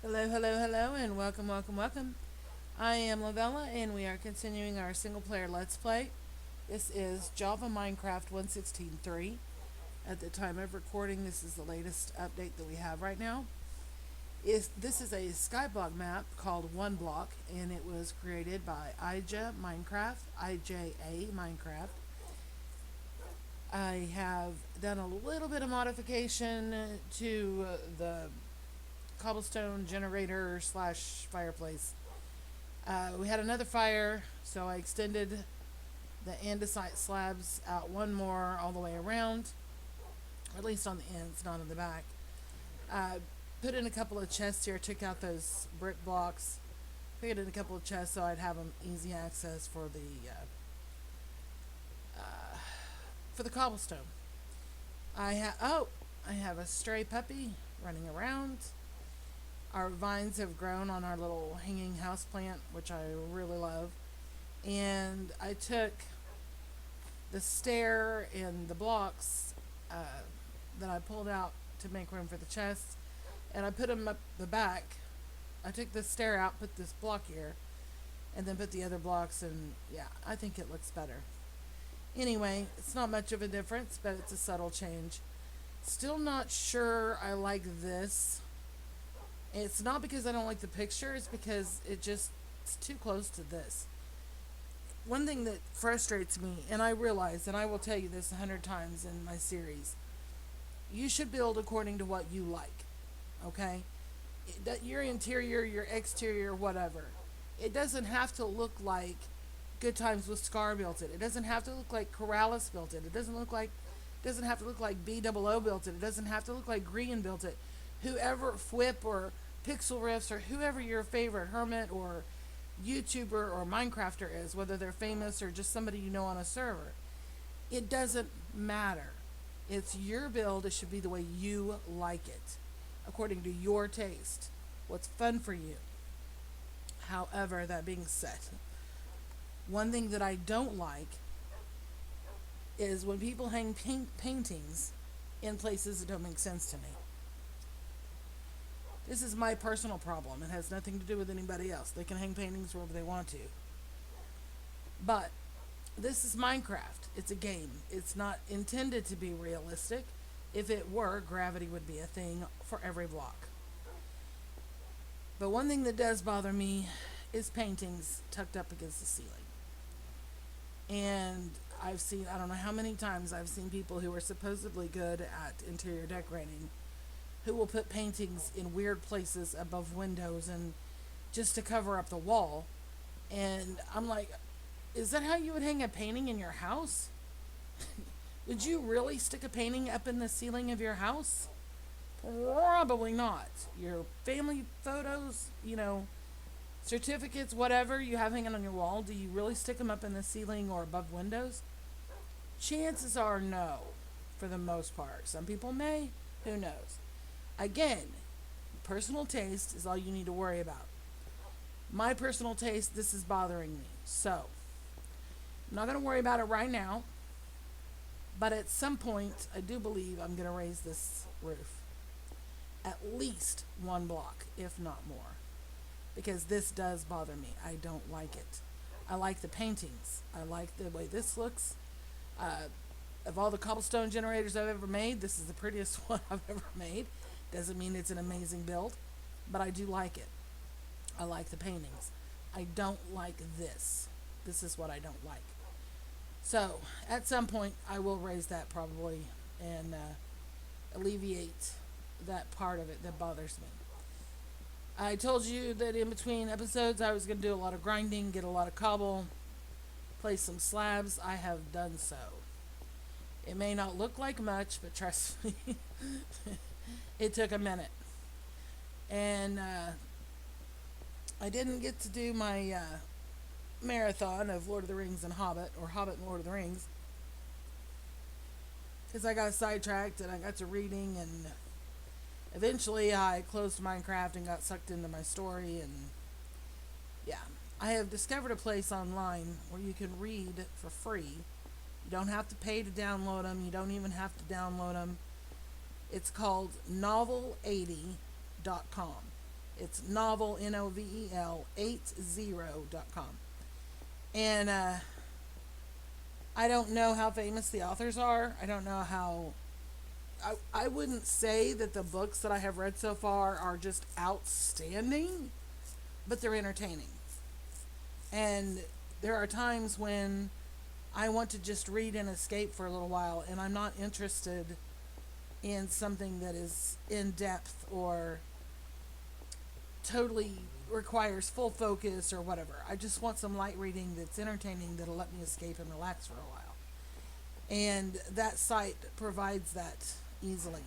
Hello, hello, hello, and welcome, welcome, welcome. I am Lavella, and we are continuing our single player Let's Play. This is Java Minecraft 1.16.3. At the time of recording, this is the latest update that we have right now. This is a skyblock map called One Block, and it was created by IJAMinecraft. I have done a little bit of modification to the cobblestone generator slash fireplace. We had another fire, so I extended the andesite slabs out one more all the way around, or at least on the ends, not on the back. Put in a couple of chests here, took out those brick blocks, put in a couple of chests so I'd have them easy access for the cobblestone. I have a stray puppy running around. Our vines have grown on our little hanging house plant, which I really love. And I took the stair and the blocks that I pulled out to make room for the chests, and I put them up the back. I took the stair out, put this block here, and then put the other blocks, and yeah, I think it looks better. Anyway, it's not much of a difference, but it's a subtle change. Still not sure I like this. It's not because I don't like the picture, it's because it's too close to this. One thing that frustrates me, and I realize, and I will tell you this 100 times in my series, you should build according to what you like, okay? Your interior, your exterior, whatever. It doesn't have to look like Good Times with Scar built it. It doesn't have to look like Corrales built it. It doesn't have to look like BOO built it. It doesn't have to look like Green built it. Whoever Fwip or Pixel Riffs or whoever your favorite hermit or YouTuber or Minecrafter is, whether they're famous or just somebody you know on a server, it doesn't matter. It's your build. It should be the way you like it, according to your taste, what's fun for you. However, that being said, one thing that I don't like is when people hang paintings in places that don't make sense to me. This is my personal problem. It has nothing to do with anybody else. They can hang paintings wherever they want to. But this is Minecraft. It's a game. It's not intended to be realistic. If it were, gravity would be a thing for every block. But one thing that does bother me is paintings tucked up against the ceiling. And I don't know how many times I've seen people who are supposedly good at interior decorating who will put paintings in weird places above windows and just to cover up the wall. And I'm like, is that how you would hang a painting in your house? Would you really stick a painting up in the ceiling of your house? Probably not. Your family photos, certificates, whatever you have hanging on your wall, do you really stick them up in the ceiling or above windows? Chances are no, for the most part. Some people may, who knows? Again, personal taste is all you need to worry about. My personal taste, this is bothering me. So, I'm not going to worry about it right now. But at some point, I do believe I'm going to raise this roof. At least one block, if not more. Because this does bother me. I don't like it. I like the paintings. I like the way this looks. Of all the cobblestone generators I've ever made, this is the prettiest one I've ever made. Doesn't mean it's an amazing build, but I do like it. I like the paintings. I don't like this. This is what I don't like. So, at some point, I will raise that probably and alleviate that part of it that bothers me. I told you that in between episodes I was going to do a lot of grinding, get a lot of cobble, place some slabs. I have done so. It may not look like much, but trust me, it took a minute. And I didn't get to do my marathon of Lord of the Rings and Hobbit, or Hobbit and Lord of the Rings, because I got sidetracked and I got to reading, and eventually I closed Minecraft and got sucked into my story. And yeah, I have discovered a place online where you can read for free. You don't have to pay to download them. You don't even have to download them. It's called novel80.com. It's novel, Novel, 80.com. And I don't know how famous the authors are. I don't know how. I wouldn't say that the books that I have read so far are just outstanding, but they're entertaining. And there are times when I want to just read and escape for a little while, and I'm not interested in something that is in depth or totally requires full focus or whatever. I just want some light reading that's entertaining that'll let me escape and relax for a while. And that site provides that easily.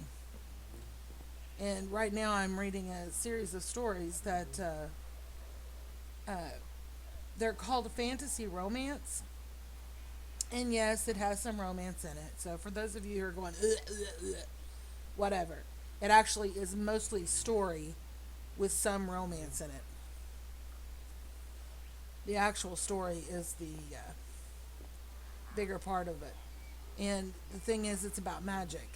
And right now I'm reading a series of stories that they're called fantasy romance. And yes, it has some romance in it. So for those of you who are going, ugh, ugh, ugh, whatever, it actually is mostly story with some romance in it. The actual story is the bigger part of it. And the thing is, it's about magic.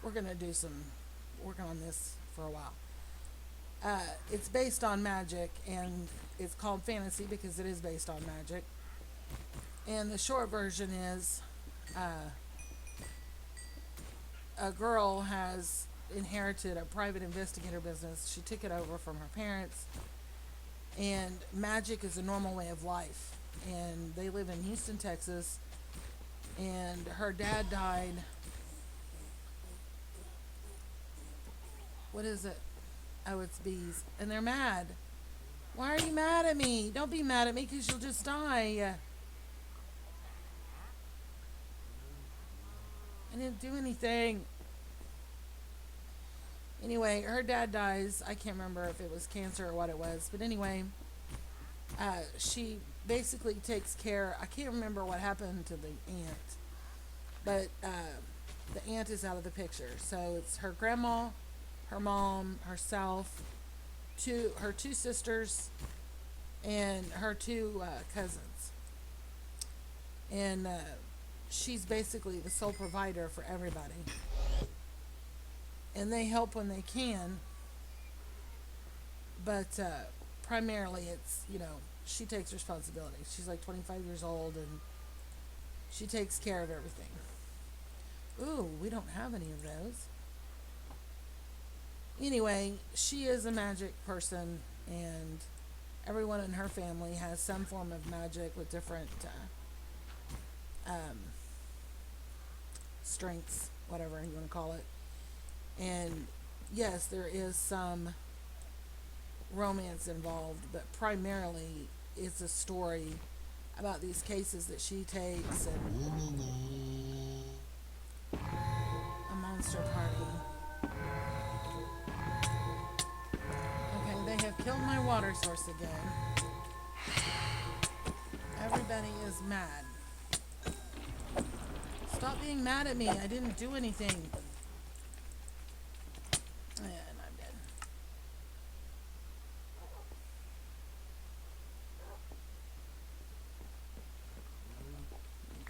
We're going to do some working on this for a while. It's based on magic, and it's called fantasy because it is based on magic. And the short version is a girl has inherited a private investigator business. She took it over from her parents, and magic is a normal way of life. And they live in Houston, Texas, and her dad died. What is it? Oh, it's bees. And they're mad. Why are you mad at me? Don't be mad at me because you'll just die. I didn't do anything. Anyway, her dad dies. I can't remember if it was cancer or what it was. But anyway, she basically takes care. I can't remember what happened to the aunt. But the aunt is out of the picture. So it's her grandma, her mom, herself, her two sisters, and her two cousins. And she's basically the sole provider for everybody. And they help when they can. But primarily it's, she takes responsibility. She's like 25 years old and she takes care of everything. Ooh, we don't have any of those. Anyway, she is a magic person, and everyone in her family has some form of magic with different strengths, whatever you want to call it. And yes, there is some romance involved, but primarily it's a story about these cases that she takes and a monster party. Okay, they have killed my water source again. Everybody is mad. Stop being mad at me. I didn't do anything. And I'm dead.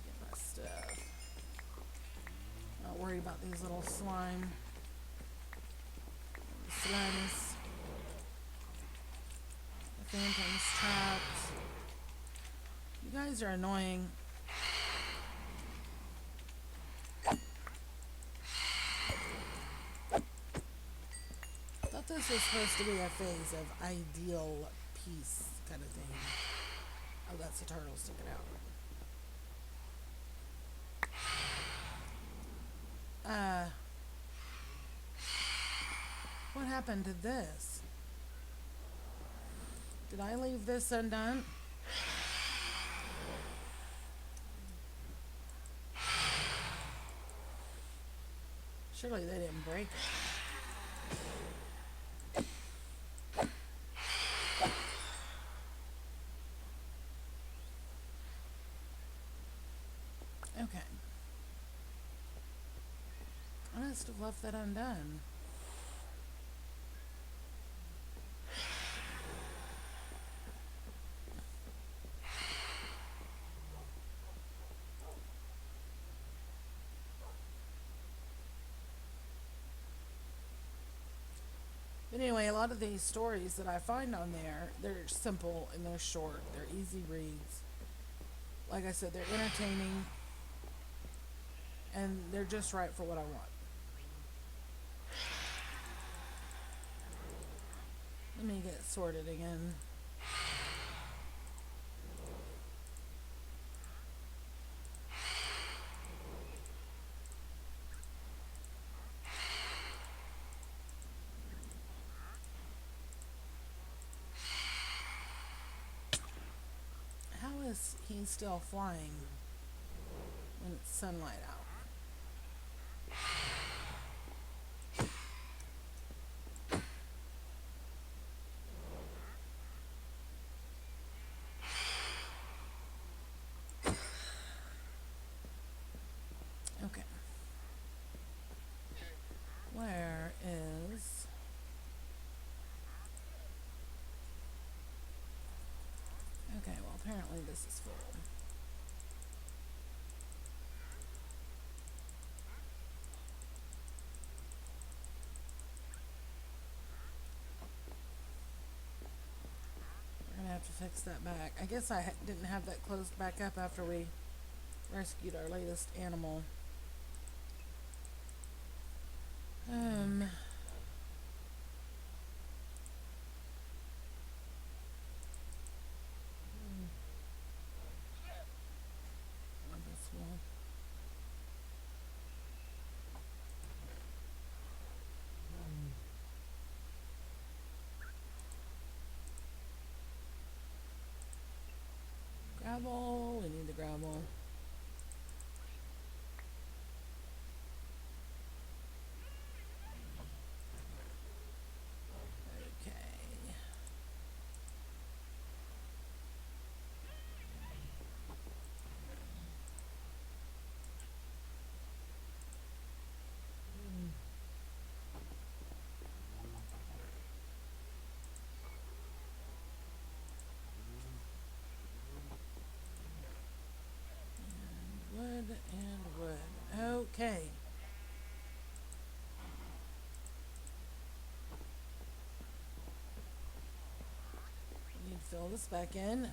Get my stuff. Not worried about these little slime. Slimes. The phantom's trapped. You guys are annoying. I thought this was supposed to be a phase of ideal peace kind of thing. Oh, that's a turtle sticking out. What happened to this? Did I leave this undone? Surely they didn't break it. Okay. I must have left that undone. But anyway, a lot of these stories that I find on there, they're simple and they're short. They're easy reads. Like I said, they're entertaining and they're just right for what I want. Let me get sorted again. How is he still flying when it's sunlight out? Okay. Where is... Okay, well apparently this is full. We're gonna have to fix that back. I guess I didn't have that closed back up after we rescued our latest animal. This will... Gravel, we need the gravel. Okay. Wood and wood. Okay. We need to fill this back in.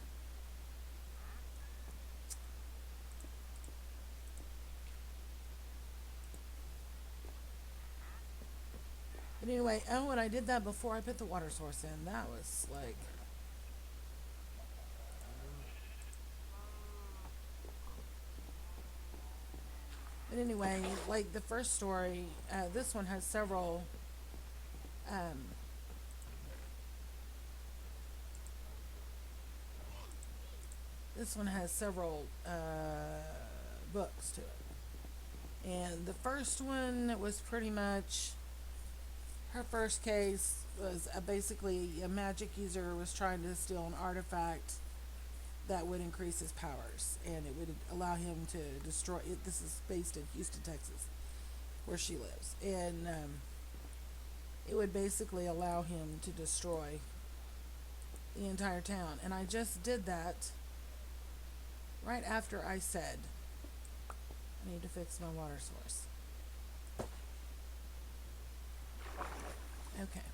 But anyway, oh, and I did that before I put the water source in. That was like... But anyway, like the first story, this one has several books to it. And the first one was pretty much, her first case was basically a magic user was trying to steal an artifact that would increase his powers, and it would allow him to destroy it. This is based in Houston, Texas, where she lives, and it would basically allow him to destroy the entire town. And I just did that right after I said I need to fix my water source. Okay.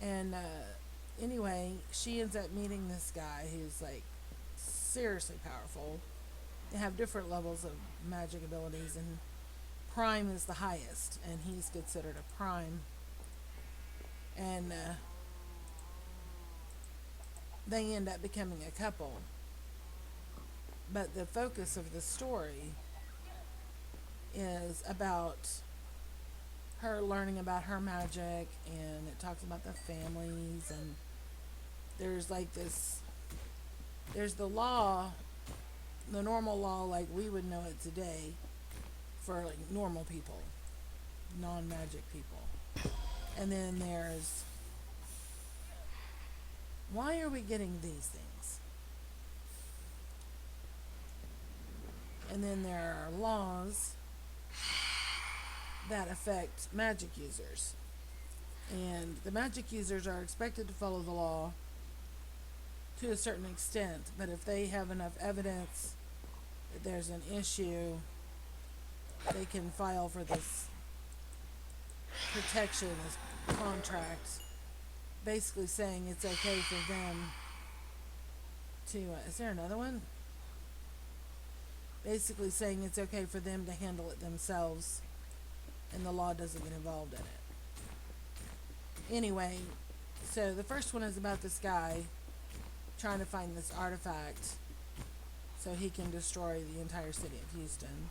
And anyway, she ends up meeting this guy who's like seriously powerful. They have different levels of magic abilities, and Prime is the highest, and he's considered a Prime. And they end up becoming a couple. But the focus of the story is about her learning about her magic, and it talks about the families, and there's like this, there's the law, the normal law like we would know it today for like normal people, non-magic people. And then there's, why are we getting these things? And then there are laws that affect magic users. And the magic users are expected to follow the law to a certain extent, but if they have enough evidence that there's an issue, they can file for this protection contract, basically saying it's okay for them to. Is there another one? Basically saying it's okay for them to handle it themselves, and the law doesn't get involved in it. Anyway, so the first one is about this guy trying to find this artifact so he can destroy the entire city of Houston.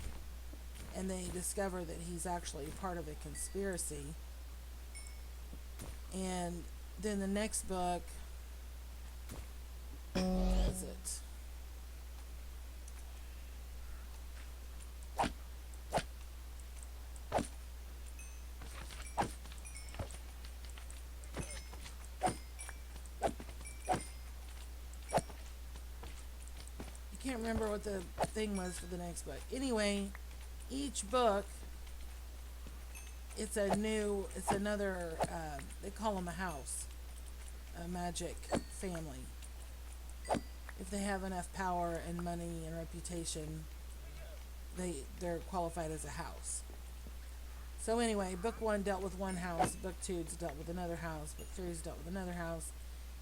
And they discover that he's actually part of a conspiracy. And then the next book does it. I can't remember what the thing was for the next book. Anyway, each book, it's another, they call them a house, a magic family. If they have enough power and money and reputation, they're qualified as a house. So anyway, book 1 dealt with one house, book 2 dealt with another house, book 3 dealt with another house,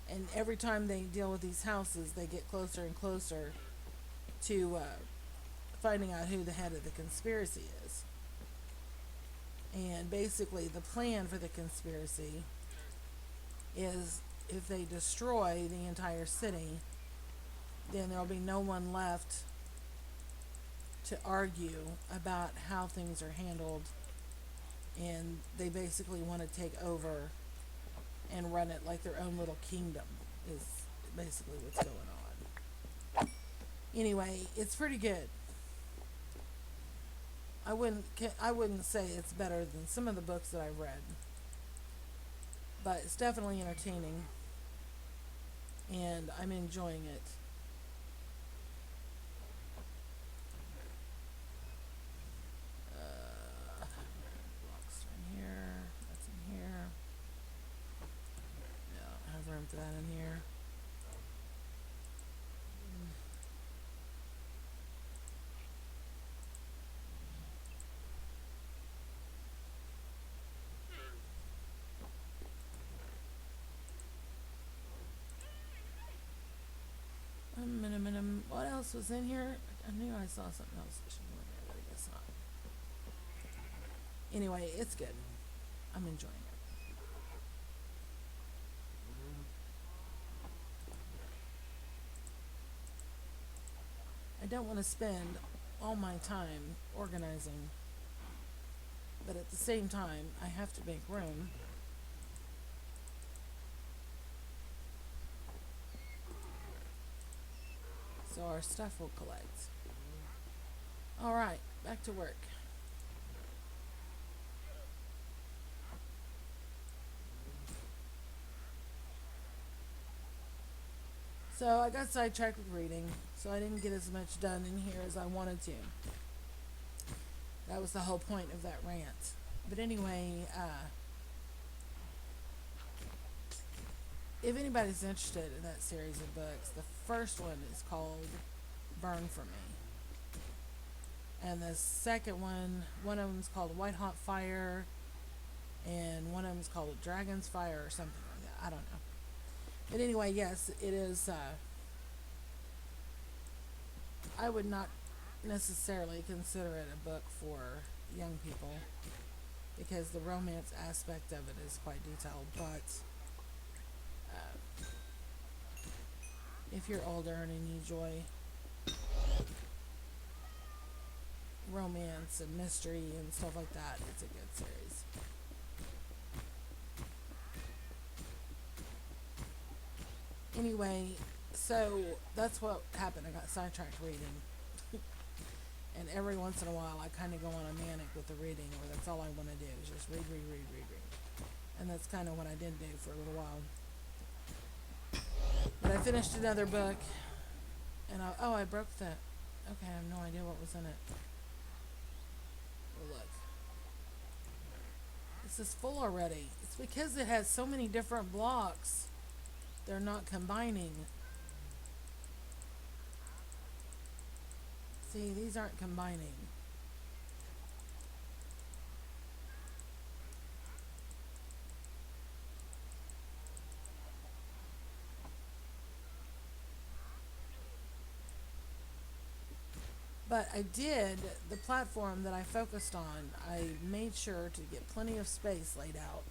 and every time they deal with these houses, they get closer and closer to finding out who the head of the conspiracy is. And basically the plan for the conspiracy is if they destroy the entire city, then there'll be no one left to argue about how things are handled, and they basically want to take over and run it like their own little kingdom is basically what's going on. Anyway, it's pretty good. I wouldn't say it's better than some of the books that I've read, but it's definitely entertaining, and I'm enjoying it. Blocks in here. That's in here. Yeah, I have room for that in here. What else was in here? I knew I saw something else that should be in there, but I guess not. Anyway, it's good. I'm enjoying it. I don't want to spend all my time organizing, but at the same time, I have to make room. So our stuff will collect. Alright, back to work. So I got sidetracked with reading, so I didn't get as much done in here as I wanted to. That was the whole point of that rant. But anyway, if anybody's interested in that series of books, the first one is called Burn For Me. And the second one of them's called White Hot Fire, and one of them's called Dragon's Fire or something like that. I don't know. But anyway, yes, it is, I would not necessarily consider it a book for young people, because the romance aspect of it is quite detailed, but if you're older and you enjoy romance and mystery and stuff like that, it's a good series. Anyway, so that's what happened. I got sidetracked reading. And every once in a while I kind of go on a manic with the reading, where that's all I want to do is just read. And that's kind of what I did do for a little while. But I finished another book, and I broke that. Okay, I have no idea what was in it. Oh, look. This is full already. It's because it has so many different blocks. They're not combining. See, these aren't combining. But I did, the platform that I focused on, I made sure to get plenty of space laid out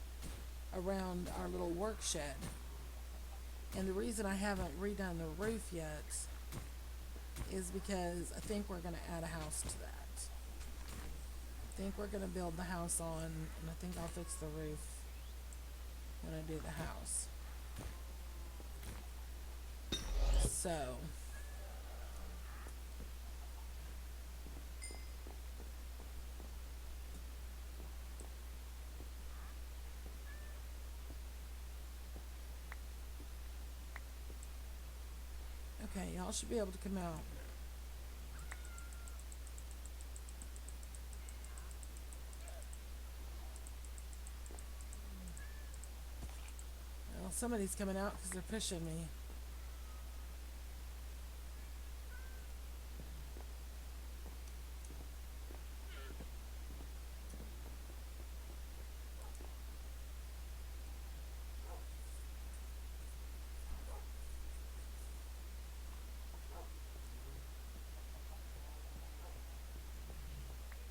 around our little work shed. And the reason I haven't redone the roof yet is because I think we're going to add a house to that. I think we're going to build the house on, and I think I'll fix the roof when I do the house. So, okay, y'all should be able to come out. Well, somebody's coming out because they're pushing me.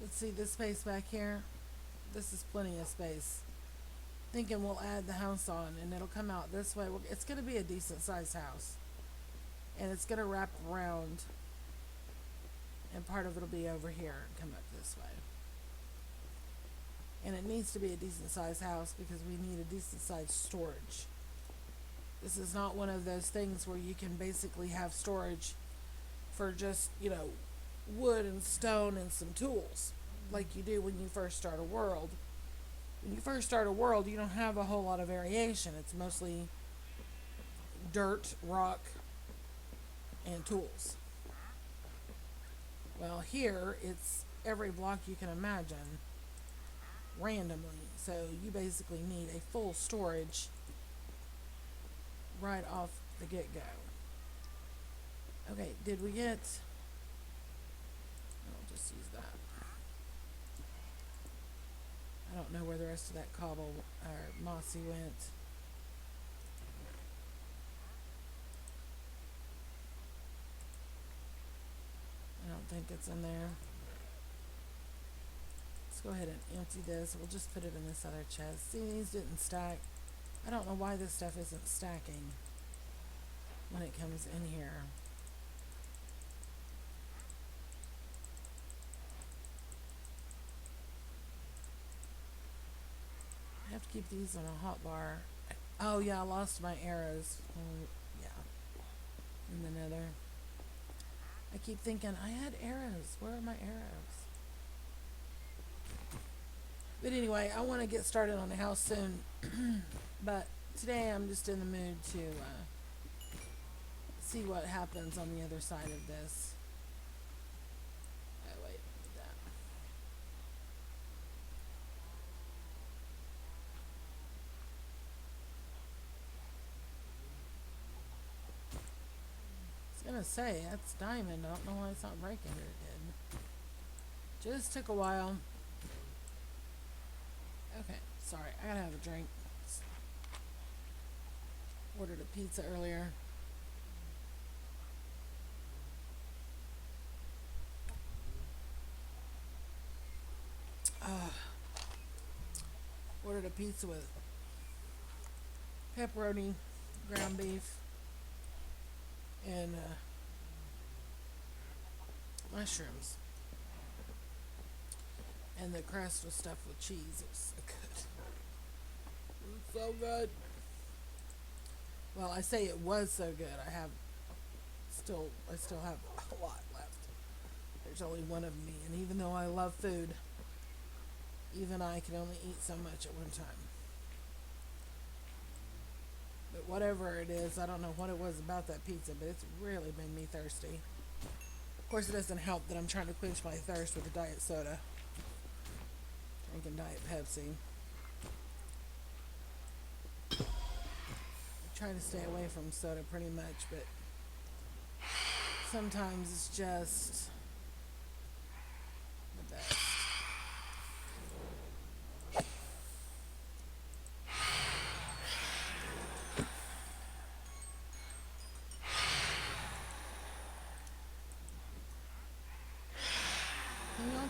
Let's see this space back here. This is plenty of space. Thinking we'll add the house on and it'll come out this way. It's going to be a decent sized house. And it's going to wrap around. And part of it'll be over here and come up this way. And it needs to be a decent sized house because we need a decent sized storage. This is not one of those things where you can basically have storage for just, wood and stone and some tools like you do when you first start a world. When you first start a world, you don't have a whole lot of variation. It's mostly dirt, rock, and tools. Well, here it's every block you can imagine randomly. So you basically need a full storage right off the get-go. Okay, did we get... I'll just use that. I don't know where the rest of that cobble or mossy went. I don't think it's in there. Let's go ahead and empty this. We'll just put it in this other chest. See, these didn't stack. I don't know why this stuff isn't stacking when it comes in here. I have to keep these on a hot bar. Oh yeah, I lost my arrows. Yeah, in the nether. I keep thinking I had arrows. Where are my arrows? But anyway, I want to get started on the house soon. But today I'm just in the mood to see what happens on the other side of this. Oh wait, that. I was gonna say, that's diamond. I don't know why it's not breaking, but it did. Just took a while. Okay, sorry, I gotta have a drink. Ordered a pizza earlier. Ordered a pizza with pepperoni, ground beef, and mushrooms. And the crust was stuffed with cheese. It was so good. It was so good. Well, I say it was so good. I still have a lot left. There's only one of me, and even though I love food, even I can only eat so much at one time. But whatever it is, I don't know what it was about that pizza, but it's really made me thirsty. Of course, it doesn't help that I'm trying to quench my thirst with a diet soda. Drinking Diet Pepsi. I'm trying to stay away from soda pretty much, but sometimes it's just the best.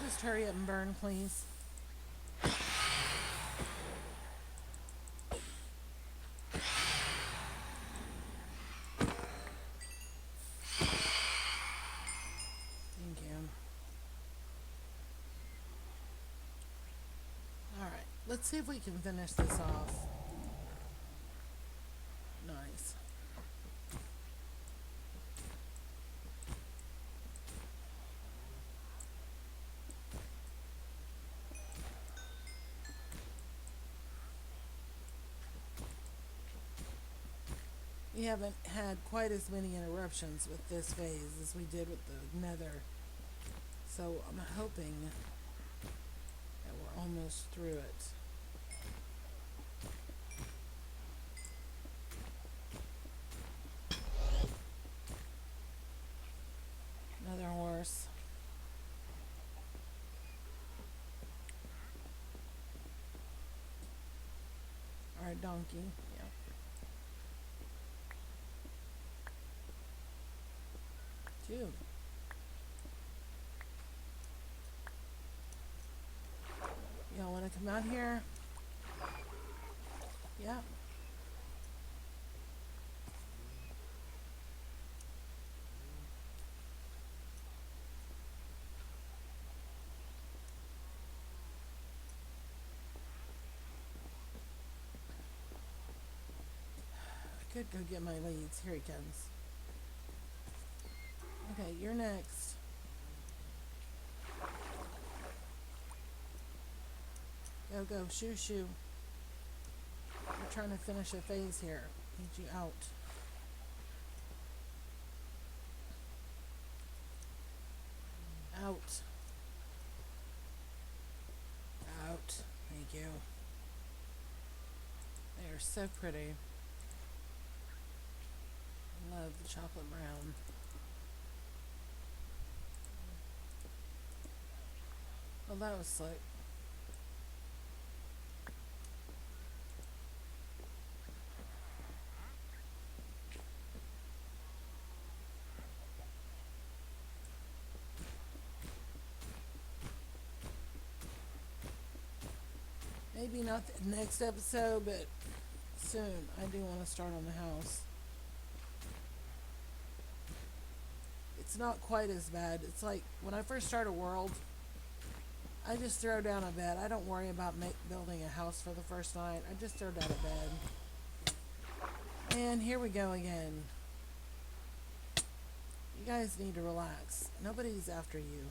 just hurry up and burn, please? Thank you. Alright, let's see if we can finish this off. Nice. We haven't had quite as many interruptions with this phase as we did with the nether. So I'm hoping that we're almost through it. Another horse. Or a donkey. Yeah. Two. Y'all want to come out here? Yeah. I could go get my leads. Here he comes. Okay, you're next. Go, go, shoo, shoo. We're trying to finish a phase here. Need you out. Out. Out. Thank you. They are so pretty. I love the chocolate brown. Well, that was slick. Maybe not the next episode, but soon. I do want to start on the house. It's not quite as bad. It's like when I first start a world, I just throw down a bed. I don't worry about building a house for the first night. I just throw down a bed. And here we go again. You guys need to relax. Nobody's after you.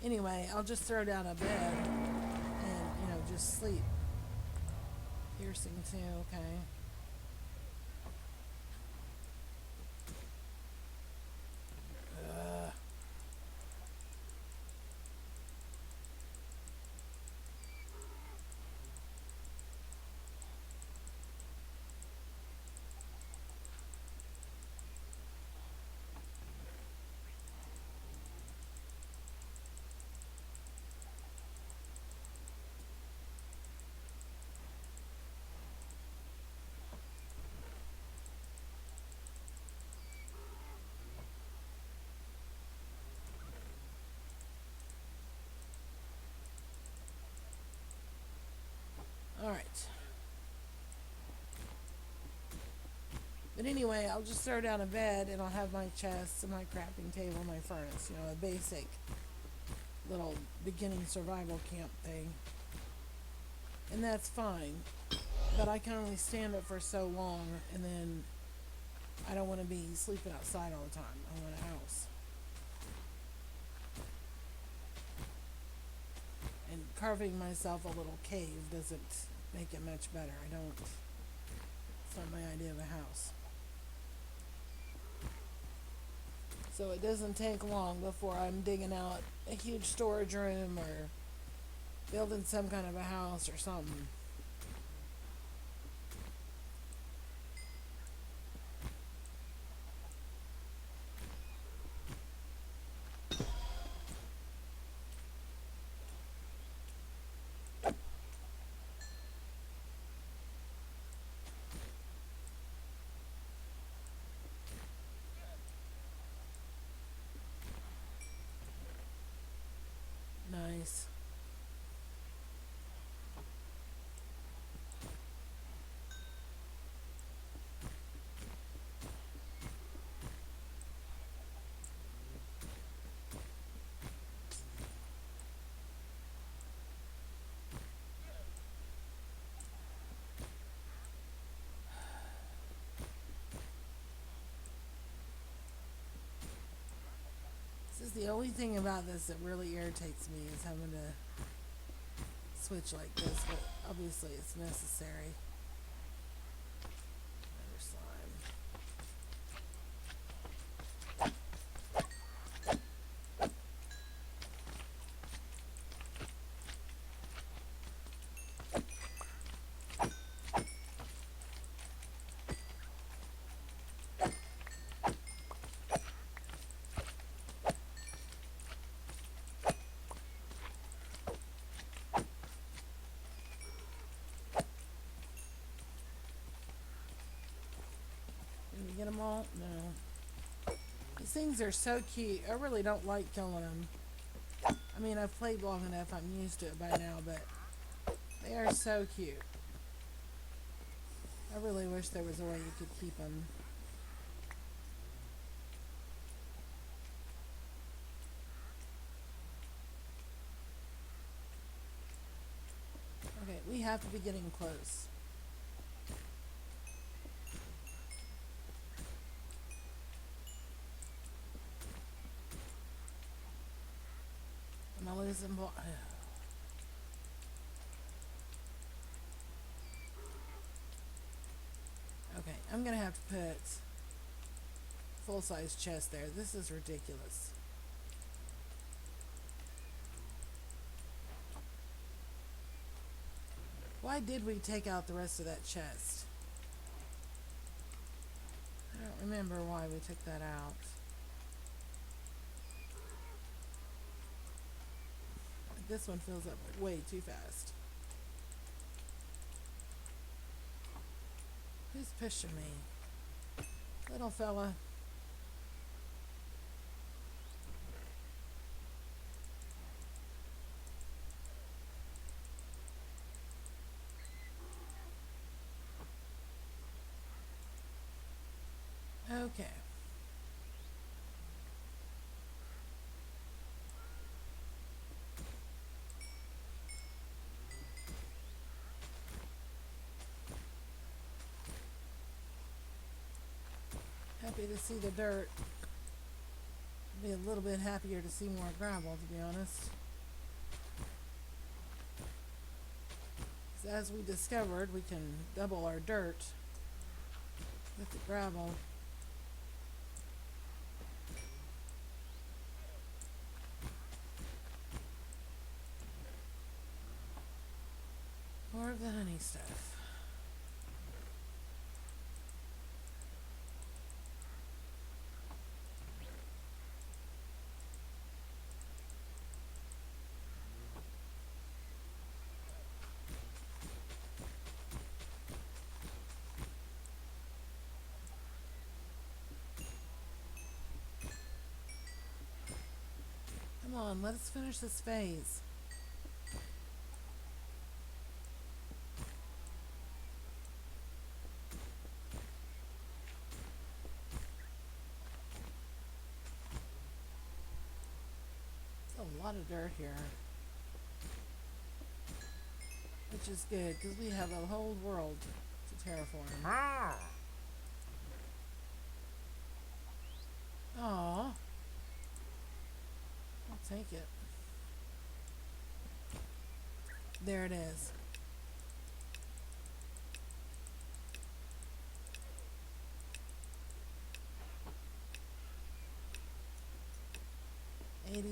Anyway, I'll just throw down a bed and, just sleep. Piercing too, okay. Alright. But anyway, I'll just throw down a bed and I'll have my chest and my crafting table, my furnace, a basic little beginning survival camp thing. And that's fine. But I can only stand it for so long, and then I don't want to be sleeping outside all the time. I want a house. And carving myself a little cave doesn't make it much better. It's not my idea of a house. So it doesn't take long before I'm digging out a huge storage room or building some kind of a house or something. The only thing about this that really irritates me is having to switch like this, but obviously it's necessary. Another slime. Did we get them all? No. These things are so cute. I really don't like killing them. I mean, I've played long enough. I'm used to it by now, but they are so cute. I really wish there was a way you could keep them. Okay, we have to be getting close. Am I losing ball? Okay, I'm gonna have to put full-size chest there. This is ridiculous. Why did we take out the rest of that chest? I don't remember why we took that out. This one fills up way too fast. Who's pushing me? Little fella. Okay. Happy to see the dirt. Be a little bit happier to see more gravel, to be honest. As we discovered, we can double our dirt with the gravel. More of the honey stuff. Come on, let us finish this phase. A lot of dirt here, which is good because we have a whole world to terraform. Aww, I'll take it. There it is. $80.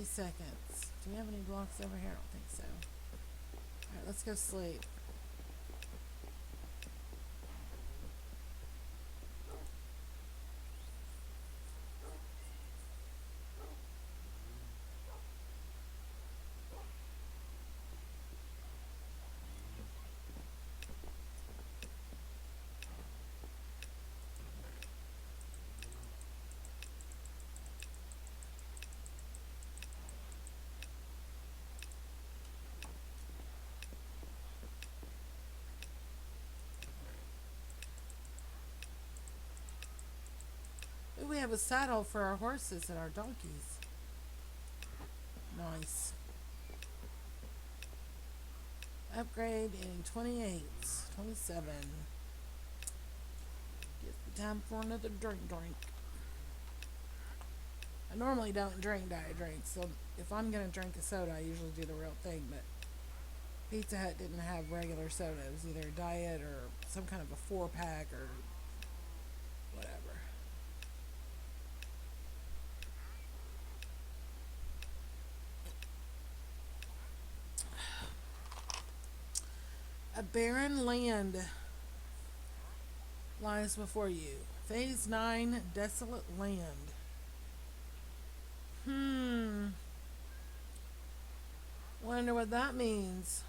Do we have any blocks over here? I don't think so. Alright, let's go sleep. Ooh, we have a saddle for our horses and our donkeys. Nice. Upgrade in 28, 27. Time for another drink. I normally don't drink diet drinks, so if I'm gonna drink a soda, I usually do the real thing. But Pizza Hut didn't have regular sodas, either diet or some kind of a 4-pack or whatever. A barren land lies before you. Phase 9, desolate land. Wonder what that means.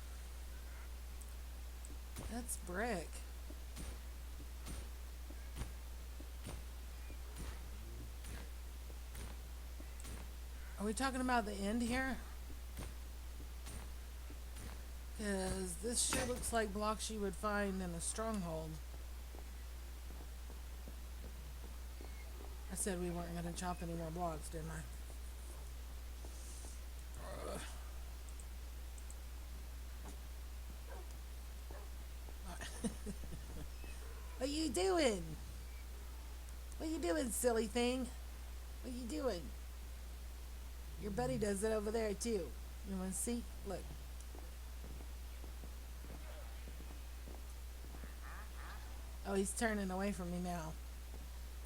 That's brick. Are we talking about the end here? Because this sure looks like blocks you would find in a stronghold. I said we weren't going to chop any more blocks, didn't I? What you doing? What you doing, silly thing? What you doing? Your buddy does it over there too. You want to see? Look. Oh, he's turning away from me now.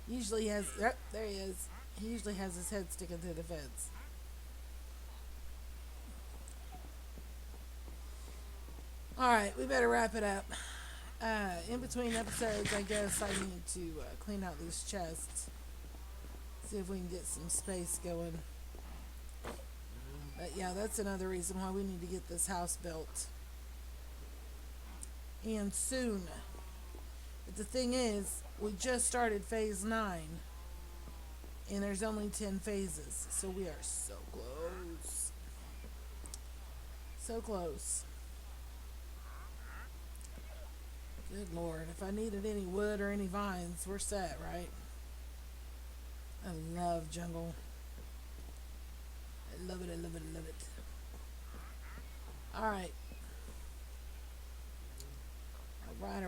Usually he has... Oh, there he is. He usually has his head sticking through the fence. Alright, we better wrap it up. In between episodes, I guess I need to clean out these chests. See if we can get some space going. But yeah, that's another reason why we need to get this house built. And soon. But the thing is, we just started phase 9. And there's only 10 phases. So we are so close. So close. Good Lord. If I needed any wood or any vines, we're set, right? I love jungle. I love it, I love it, I love it. Alright. Alright,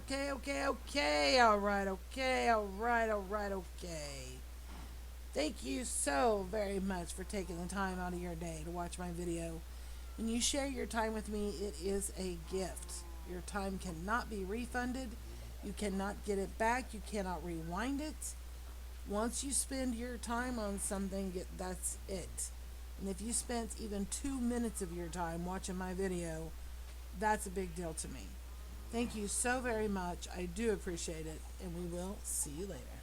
okay. Alright, okay. Thank you so very much for taking the time out of your day to watch my video. When you share your time with me, it is a gift. Your time cannot be refunded. You cannot get it back. You cannot rewind it. Once you spend your time on something, that's it. And if you spent even 2 minutes of your time watching my video, that's a big deal to me. Thank you so very much. I do appreciate it, and we will see you later.